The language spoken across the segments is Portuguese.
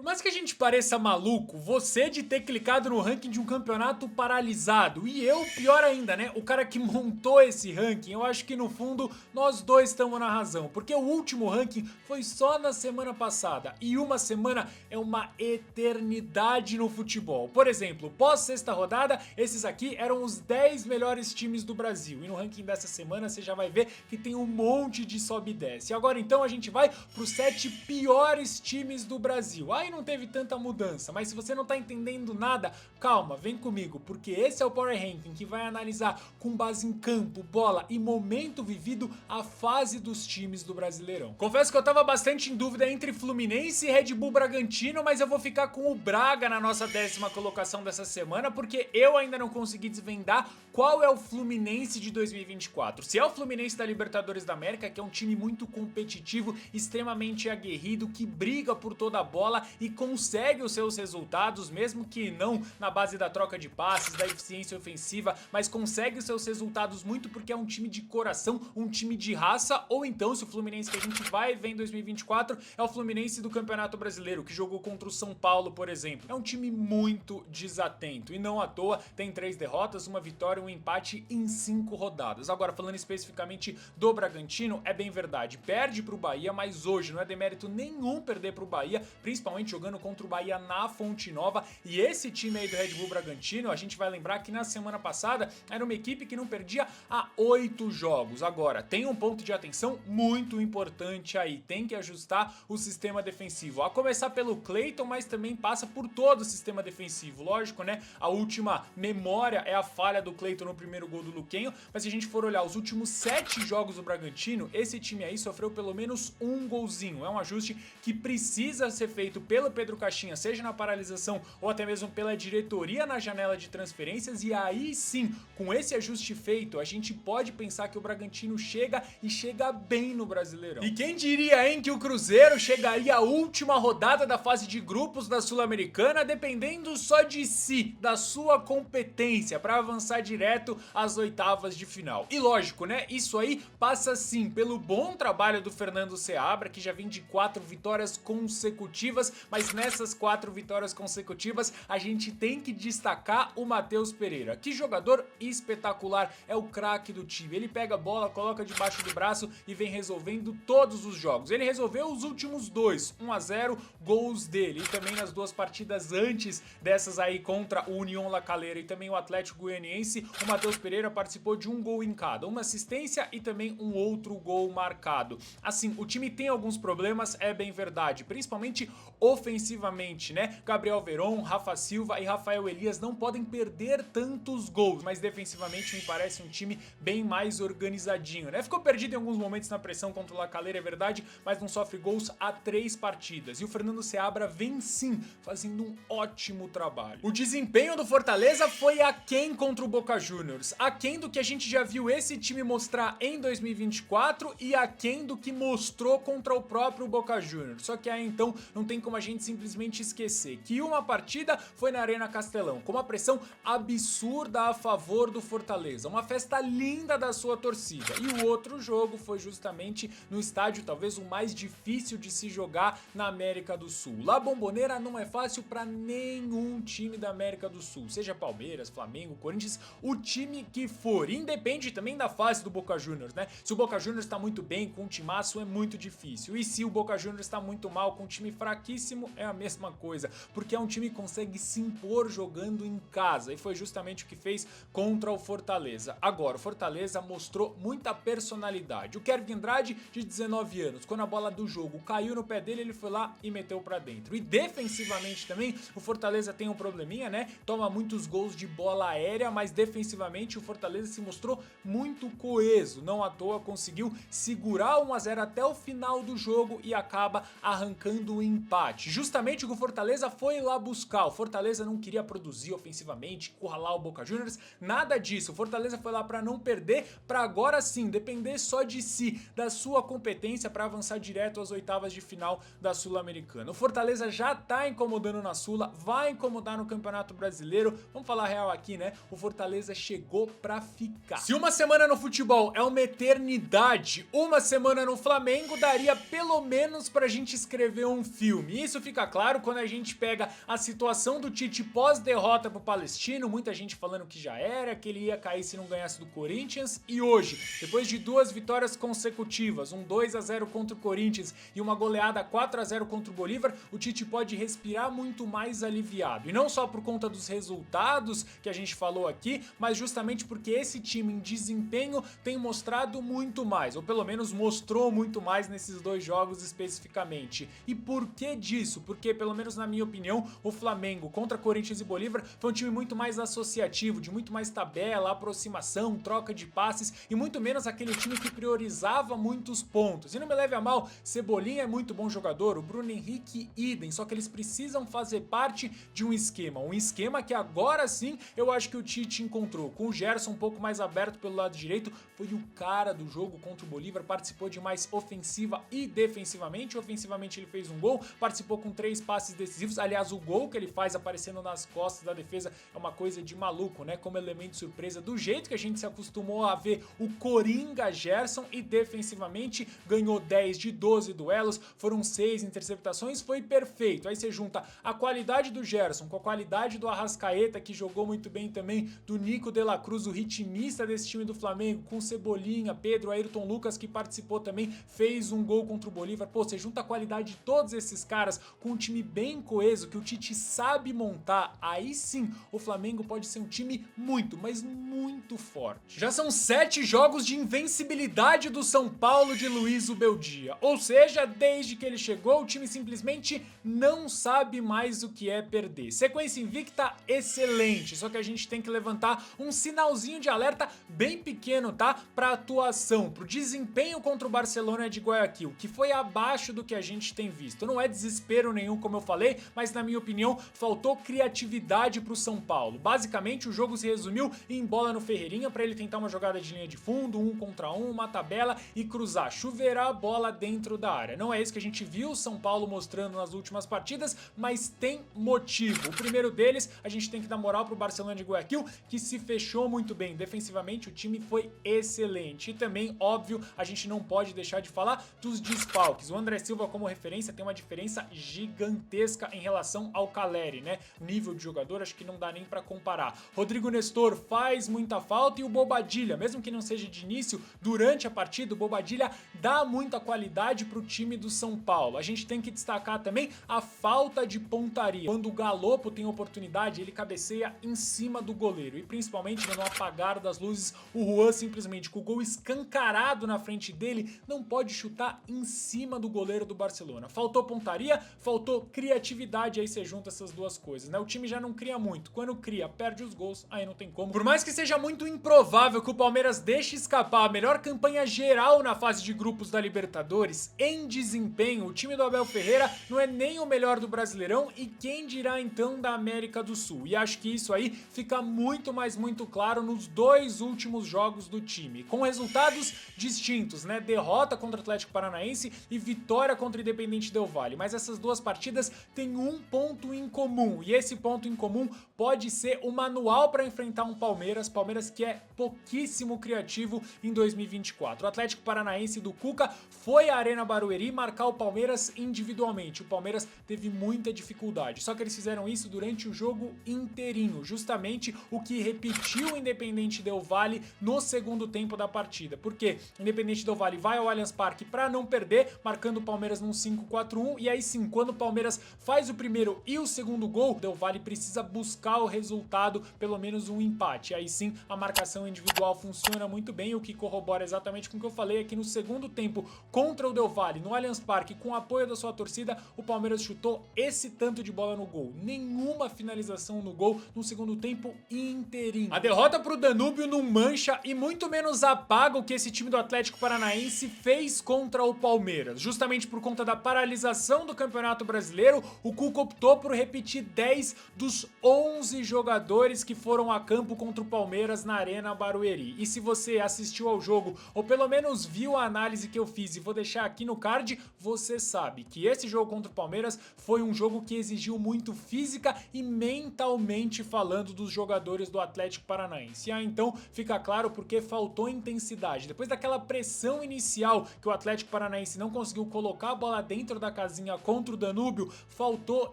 Por mais que a gente pareça maluco, você de ter clicado no ranking de um campeonato paralisado e eu, pior ainda, né? O cara que montou esse ranking, eu acho que no fundo nós dois estamos na razão, porque o último ranking foi só na semana passada e uma semana é uma eternidade no futebol. Por exemplo, pós sexta rodada, esses aqui eram os 10 melhores times do Brasil e no ranking dessa semana você já vai ver que tem um monte de sobe e desce. E agora então a gente vai para os 7 piores times do Brasil. Aí não teve tanta mudança, mas se você não tá entendendo nada, calma, vem comigo, porque esse é o Power Ranking que vai analisar com base em campo, bola e momento vivido a fase dos times do Brasileirão. Confesso que eu tava bastante em dúvida entre Fluminense e Red Bull Bragantino, mas eu vou ficar com o Braga na nossa 10ª colocação dessa semana, porque eu ainda não consegui desvendar qual é o Fluminense de 2024. Se é o Fluminense da Libertadores da América, que é um time muito competitivo, extremamente aguerrido, que briga por toda a bola e consegue os seus resultados, mesmo que não na base da troca de passes, da eficiência ofensiva, mas consegue os seus resultados muito porque é um time de coração, um time de raça, ou então se o Fluminense que a gente vai ver em 2024 é o Fluminense do Campeonato Brasileiro, que jogou contra o São Paulo, por exemplo. É um time muito desatento e não à toa tem 3 derrotas, uma vitória e um empate em 5 rodadas. Agora, falando especificamente do Bragantino, é bem verdade, perde pro Bahia, mas hoje não é demérito nenhum perder pro Bahia, principalmente jogando contra o Bahia na Fonte Nova. E esse time aí do Red Bull Bragantino, a gente vai lembrar que na semana passada era uma equipe que não perdia há 8 jogos. Agora, tem um ponto de atenção muito importante aí, tem que ajustar o sistema defensivo, a começar pelo Cleiton, mas também passa por todo o sistema defensivo, lógico, né? A última memória é a falha do Cleiton no primeiro gol do Luquenho, mas se a gente for olhar os últimos 7 jogos do Bragantino, esse time aí sofreu pelo menos um golzinho. É um ajuste que precisa ser feito pelo Pedro Caixinha, seja na paralisação ou até mesmo pela diretoria na janela de transferências, e aí sim, com esse ajuste feito, a gente pode pensar que o Bragantino chega e chega bem no Brasileirão. E quem diria, hein, que o Cruzeiro chegaria à última rodada da fase de grupos da Sul-Americana dependendo só de si, da sua competência para avançar direto às oitavas de final. E lógico, né, isso aí passa sim pelo bom trabalho do Fernando Seabra, que já vem de 4 vitórias consecutivas, mas nessas 4 vitórias consecutivas a gente tem que destacar o Matheus Pereira. Que jogador espetacular, é o craque do time. Ele pega a bola, coloca debaixo do braço e vem resolvendo todos os jogos. Ele resolveu os últimos 2, 1-0, gols dele, e também nas 2 partidas antes dessas aí contra o União La Calera e também o Atlético Goianiense, o Matheus Pereira participou de um gol em cada, uma assistência e também um outro gol marcado. Assim, o time tem alguns problemas, é bem verdade, principalmente ofensivamente, né? Gabriel Veron, Rafa Silva e Rafael Elias não podem perder tantos gols, mas defensivamente me parece um time bem mais organizadinho, né? Ficou perdido em alguns momentos na pressão contra o La Calera, é verdade, mas não sofre gols há 3 partidas. E o Fernando Seabra vem sim fazendo um ótimo trabalho. O desempenho do Fortaleza foi aquém contra o Boca Juniors, aquém do que a gente já viu esse time mostrar em 2024 e aquém do que mostrou contra o próprio Boca Juniors. Só que aí então não tem como a gente simplesmente esquecer que uma partida foi na Arena Castelão, com uma pressão absurda a favor do Fortaleza, uma festa linda da sua torcida, e o outro jogo foi justamente no estádio talvez o mais difícil de se jogar na América do Sul. La Bombonera não é fácil para nenhum time da América do Sul, seja Palmeiras, Flamengo, Corinthians, o time que for, independe também da fase do Boca Juniors, né? Se o Boca Juniors tá muito bem, com um timaço, é muito difícil, e se o Boca Juniors tá muito mal, com um time fraquíssimo, é a mesma coisa, porque é um time que consegue se impor jogando em casa, e foi justamente o que fez contra o Fortaleza. Agora, o Fortaleza mostrou muita personalidade. O Kevin Andrade, de 19 anos, quando a bola do jogo caiu no pé dele, ele foi lá e meteu pra dentro. E defensivamente também, o Fortaleza tem um probleminha, né? Toma muitos gols de bola aérea, mas defensivamente o Fortaleza se mostrou muito coeso. Não à toa conseguiu segurar 1-0 até o final do jogo e acaba arrancando o empate. Justamente o que o Fortaleza foi lá buscar. O Fortaleza não queria produzir ofensivamente, curralar o Boca Juniors, nada disso. O Fortaleza foi lá pra não perder, pra agora sim depender só de si, da sua competência pra avançar direto às oitavas de final da Sul-Americana. O Fortaleza já tá incomodando na Sula, vai incomodar no Campeonato Brasileiro. Vamos falar real aqui, né? O Fortaleza chegou pra ficar. Se uma semana no futebol é uma eternidade, uma semana no Flamengo daria pelo menos pra gente escrever um filme. isso fica claro quando a gente pega a situação do Tite pós-derrota pro Palestino, muita gente falando que já era, que ele ia cair se não ganhasse do Corinthians, e hoje, depois de 2 vitórias consecutivas, um 2-0 contra o Corinthians e uma goleada 4-0 contra o Bolívar, o Tite pode respirar muito mais aliviado. E não só por conta dos resultados que a gente falou aqui, mas justamente porque esse time em desempenho tem mostrado muito mais, ou pelo menos mostrou muito mais nesses 2 jogos especificamente. E por que disso? Porque, pelo menos na minha opinião, o Flamengo contra Corinthians e Bolívar foi um time muito mais associativo, de muito mais tabela, aproximação, troca de passes e muito menos aquele time que priorizava muitos pontos. E não me leve a mal, Cebolinha é muito bom jogador, o Bruno Henrique idem, só que eles precisam fazer parte de um esquema que agora sim eu acho que o Tite encontrou, com o Gerson um pouco mais aberto pelo lado direito, foi o cara do jogo contra o Bolívar, participou de mais ofensiva e defensivamente. Ofensivamente ele fez um gol, participou com 3 passes decisivos, aliás o gol que ele faz aparecendo nas costas da defesa é uma coisa de maluco, né, como elemento de surpresa, do jeito que a gente se acostumou a ver o Coringa Gerson, e defensivamente ganhou 10 de 12 duelos, foram 6 interceptações, foi perfeito. Aí você junta a qualidade do Gerson com a qualidade do Arrascaeta, que jogou muito bem também, do Nico de la Cruz, o ritmista desse time do Flamengo, com Cebolinha, Pedro, Ayrton Lucas, que participou também, fez um gol contra o Bolívar. Pô, você junta a qualidade de todos esses caras com um time bem coeso, que o Tite sabe montar, aí sim o Flamengo pode ser um time muito, mas muito forte. Já são 7 jogos de invencibilidade do São Paulo de Luiz Ubeldia, ou seja, desde que ele chegou o time simplesmente não sabe mais o que é perder. Sequência invicta excelente, só que a gente tem que levantar um sinalzinho de alerta bem pequeno, tá? Pra atuação, pro desempenho contra o Barcelona de Guayaquil, que foi abaixo do que a gente tem visto. Não é desespero nenhum, como eu falei, mas na minha opinião faltou criatividade pro São Paulo. Basicamente o jogo se resumiu em bola no Ferreirinha pra ele tentar uma jogada de linha de fundo, 1 contra 1, uma tabela e cruzar, chuveirar a bola dentro da área. Não é isso que a gente viu o São Paulo mostrando nas últimas partidas, mas tem motivo. O primeiro deles, a gente tem que dar moral pro Barcelona de Guayaquil, que se fechou muito bem. Defensivamente o time foi excelente. E também, óbvio, a gente não pode deixar de falar dos desfalques. O André Silva como referência tem uma diferença gigantesca em relação ao Caleri, né? Nível de jogador acho que não dá nem pra comparar. Rodrigo Nestor faz muita falta e o Bobadilla, mesmo que não seja de início, durante a partida o Bobadilla dá muita qualidade pro time do São Paulo. A gente tem que destacar também a falta de pontaria. Quando o Galopo tem oportunidade, ele cabeceia em cima do goleiro. E principalmente no apagar das luzes, o Juan simplesmente com o gol escancarado na frente dele, não pode chutar em cima do goleiro do Barcelona. Faltou pontaria, faltou criatividade, aí você junta essas duas coisas, né? O time já não cria muito. Quando cria, perde os gols, aí não tem como. Por mais que seja muito improvável que o Palmeiras deixe escapar a melhor campanha geral na fase de grupos da Libertadores, em desempenho, o time do Abel Ferreira não é nem o melhor do Brasileirão e quem dirá então da América do Sul. E acho que isso aí fica muito, mas muito claro nos 2 últimos jogos do time, com resultados distintos, né? Derrota contra o Atlético Paranaense e vitória contra o Independiente Del Valle, mas essas 2 partidas têm um ponto em comum, e esse ponto em comum pode ser o manual para enfrentar um Palmeiras que é pouquíssimo criativo em 2024. O Atlético Paranaense do Cuca foi à Arena Barueri marcar o Palmeiras individualmente. O Palmeiras teve muita dificuldade, só que eles fizeram isso durante o jogo inteirinho, justamente o que repetiu o Independiente Del Valle no segundo tempo da partida. Porque o Independiente Del Valle vai ao Allianz Parque para não perder, marcando o Palmeiras num 5-4-1, e aí sim, quando o Palmeiras faz o primeiro e o segundo gol, o Del Valle precisa buscar o resultado, pelo menos um empate. Aí sim, a marcação individual funciona muito bem, o que corrobora exatamente com o que eu falei aqui no segundo tempo contra o Del Valle, no Allianz Parque, com o apoio da sua torcida, o Palmeiras chutou esse tanto de bola no gol. Nenhuma finalização no gol no segundo tempo inteirinho. A derrota pro Danúbio não mancha e muito menos apaga o que esse time do Atlético Paranaense fez contra o Palmeiras. Justamente por conta da paralisação do Campeonato Brasileiro, o Cuca optou por repetir 10 dos 11 jogadores que foram a campo contra o Palmeiras na Arena Barueri. E se você assistiu ao jogo, ou pelo menos viu a análise que eu fiz e vou deixar aqui no card, você sabe que esse jogo contra o Palmeiras foi um jogo que exigiu muito física e mentalmente falando dos jogadores do Atlético Paranaense. E aí então fica claro porque faltou intensidade. Depois daquela pressão inicial que o Atlético Paranaense não conseguiu colocar a bola dentro da casinha contra contra o Danúbio faltou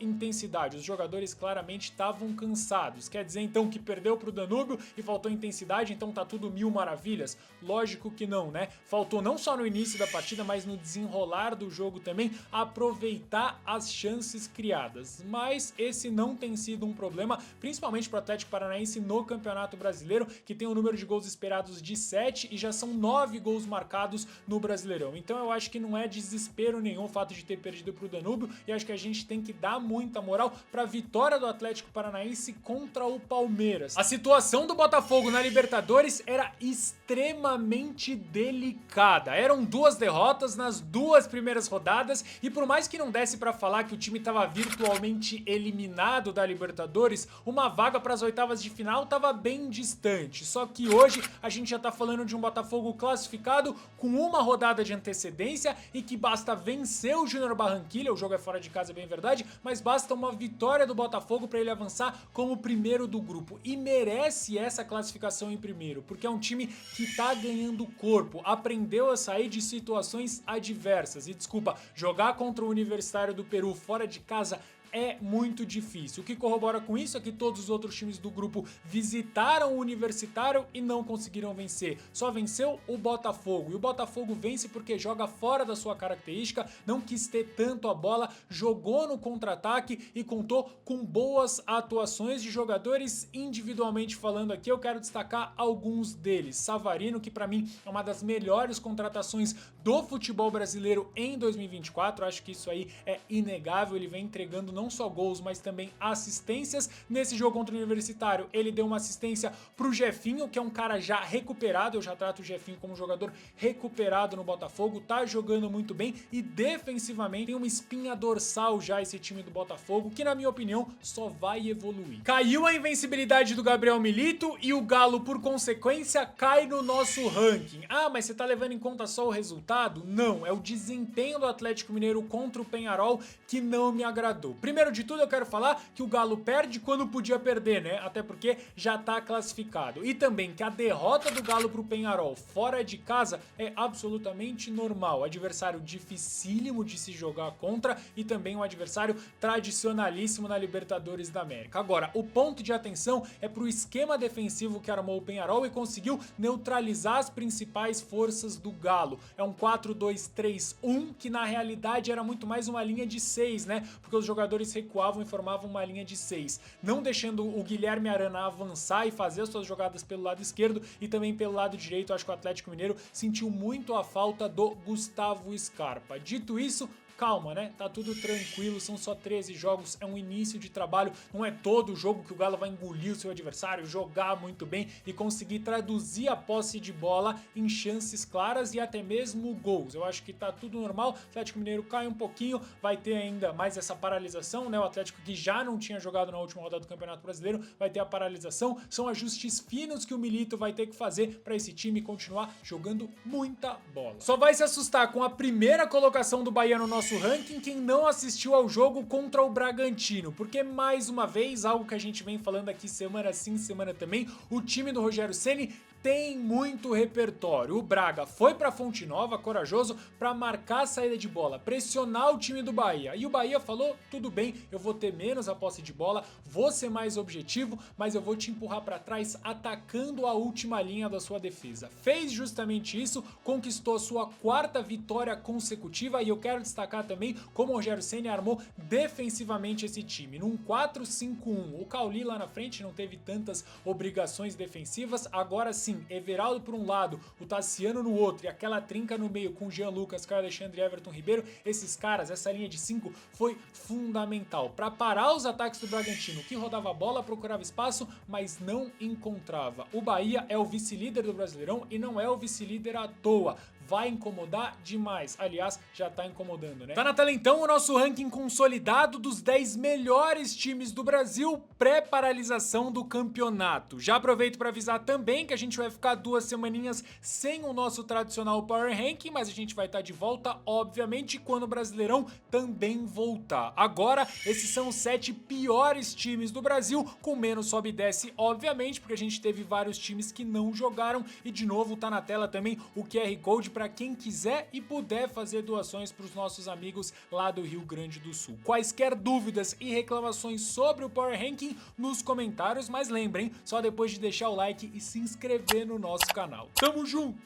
intensidade, os jogadores claramente estavam cansados. Quer dizer então que perdeu pro Danúbio e faltou intensidade, então tá tudo mil maravilhas? Lógico que não, né? Faltou não só no início da partida, mas no desenrolar do jogo também aproveitar as chances criadas. Mas esse não tem sido um problema, principalmente pro Atlético Paranaense no Campeonato Brasileiro, que tem um número de gols esperados de 7 e já são 9 gols marcados no Brasileirão. Então eu acho que não é desespero nenhum o fato de ter perdido pro Danúbio, e acho que a gente tem que dar muita moral pra vitória do Atlético Paranaense contra o Palmeiras. A situação do Botafogo na Libertadores era extremamente delicada. Eram 2 derrotas nas 2 primeiras rodadas, e por mais que não desse pra falar que o time tava virtualmente eliminado da Libertadores, uma vaga para as oitavas de final tava bem distante. Só que hoje a gente já tá falando de um Botafogo classificado com uma rodada de antecedência e que basta vencer o Júnior Barranquilla, o jogo é fora de casa, é bem verdade, mas basta uma vitória do Botafogo para ele avançar como primeiro do grupo, e merece essa classificação em primeiro, porque é um time que tá ganhando corpo, aprendeu a sair de situações adversas. E desculpa, jogar contra o Universitário do Peru fora de casa é muito difícil. O que corrobora com isso é que todos os outros times do grupo visitaram o Universitário e não conseguiram vencer. Só venceu o Botafogo. E o Botafogo vence porque joga fora da sua característica, não quis ter tanto a bola, jogou no contra-ataque e contou com boas atuações de jogadores individualmente falando aqui. Eu quero destacar alguns deles. Savarino, que pra mim é uma das melhores contratações do futebol brasileiro em 2024. Acho que isso aí é inegável. Ele vem entregando não só gols, mas também assistências. Nesse jogo contra o Universitário, ele deu uma assistência pro Jefinho, que é um cara já recuperado. Eu já trato o Jefinho como um jogador recuperado no Botafogo, tá jogando muito bem e defensivamente tem uma espinha dorsal já esse time do Botafogo, que na minha opinião só vai evoluir. Caiu a invencibilidade do Gabriel Milito e o Galo, por consequência, cai no nosso ranking. Ah, mas você tá levando em conta só o resultado? Não, é o desempenho do Atlético Mineiro contra o Penharol que não me agradou. Primeiro de tudo, eu quero falar que o Galo perde quando podia perder, né? Até porque já tá classificado. E também que a derrota do Galo pro Penharol fora de casa é absolutamente normal. Adversário dificílimo de se jogar contra e também um adversário tradicionalíssimo na Libertadores da América. Agora, o ponto de atenção é pro esquema defensivo que armou o Penharol e conseguiu neutralizar as principais forças do Galo. É um 4-2-3-1 que na realidade era muito mais uma linha de 6, né? Porque os jogadores recuavam e formavam uma linha de 6, não deixando o Guilherme Arana avançar e fazer as suas jogadas pelo lado esquerdo e também pelo lado direito. Acho que o Atlético Mineiro sentiu muito a falta do Gustavo Scarpa. Dito isso, calma, né? Tá tudo tranquilo, são só 13 jogos, é um início de trabalho, não é todo jogo que o Galo vai engolir o seu adversário, jogar muito bem e conseguir traduzir a posse de bola em chances claras e até mesmo gols. Eu acho que tá tudo normal, o Atlético Mineiro cai um pouquinho, vai ter ainda mais essa paralisação, né? O Atlético, que já não tinha jogado na última rodada do Campeonato Brasileiro, vai ter a paralisação, são ajustes finos que o Milito vai ter que fazer para esse time continuar jogando muita bola. Só vai se assustar com a primeira colocação do Bahia no nosso ranking quem não assistiu ao jogo contra o Bragantino, porque mais uma vez, algo que a gente vem falando aqui semana sim, semana também, o time do Rogério Ceni tem muito repertório. O Braga foi pra Fonte Nova, corajoso, pra marcar a saída de bola, pressionar o time do Bahia. E o Bahia falou, tudo bem, eu vou ter menos a posse de bola, vou ser mais objetivo, mas eu vou te empurrar pra trás atacando a última linha da sua defesa. Fez justamente isso, conquistou a sua 4ª vitória consecutiva e eu quero destacar também como o Rogério Ceni armou defensivamente esse time. Num 4-5-1, o Cauli lá na frente não teve tantas obrigações defensivas, agora sim, Everaldo por um lado, o Tassiano no outro e aquela trinca no meio com Jean Lucas, Caio Alexandre e Everton Ribeiro, esses caras, essa linha de 5 foi fundamental para parar os ataques do Bragantino, que rodava a bola, procurava espaço, mas não encontrava. O Bahia é o vice-líder do Brasileirão e não é o vice-líder à toa. Vai incomodar demais. Aliás, já tá incomodando, né? Tá na tela então o nosso ranking consolidado dos 10 melhores times do Brasil pré-paralisação do campeonato. Já aproveito para avisar também que a gente vai ficar 2 semaninhas sem o nosso tradicional Power Ranking, mas a gente vai estar de volta, obviamente, quando o Brasileirão também voltar. Agora, esses são os 7 piores times do Brasil, com menos sobe e desce, obviamente, porque a gente teve vários times que não jogaram e, de novo, tá na tela também o QR Code para quem quiser e puder fazer doações para os nossos amigos lá do Rio Grande do Sul. Quaisquer dúvidas e reclamações sobre o Power Ranking nos comentários, mas lembrem, só depois de deixar o like e se inscrever no nosso canal. Tamo junto!